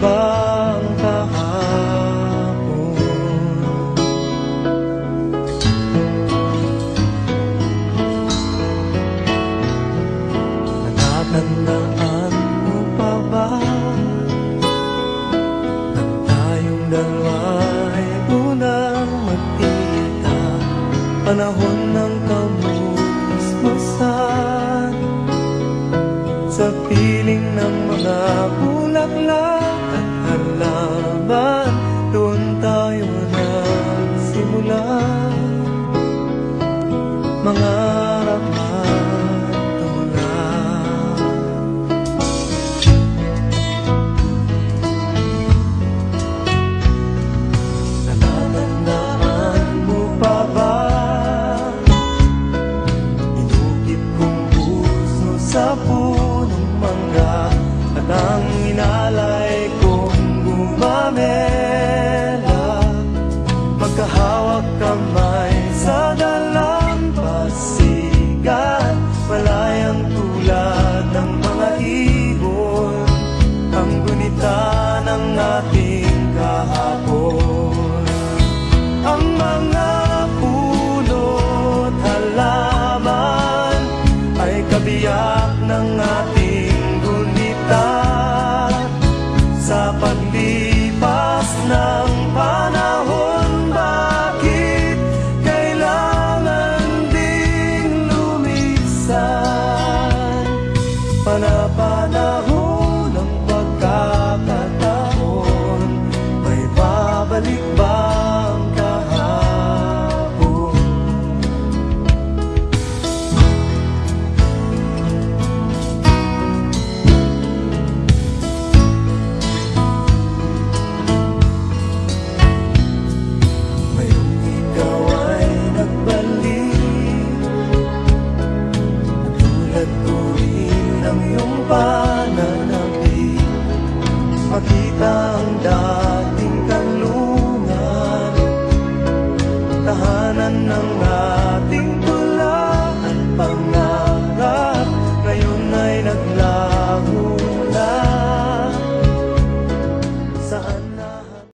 ba ang kahapon? Natatandaan mo pa ba nang tayong dalawa ay unang magkita? Panahon ng kamusmasan sa piling ng mga bulaklak at halaman, doon tayo nagsimula mangarap at tumulak. Natatandaan mo pa ba inukit kong puso sa punong mangga at ang inalay kong gumamela, magkahawak kamay sa dalampasigan, malayang tulad ng mga ibon, ang gunita ng ating kahapon. Ang mga puno't halaman ay kabiyak ng ating gunita sa paglipas ng panahon. Bakit kailangan ding lumisan? Panapanahon ng pagkakataon, may babalik ba ang kahapon? Ngayong ikaw ay nagbalik, tulad ko rin ang iyong pananabik, makita ang dating kanlungan, tahanan ng ating tula at pangarap.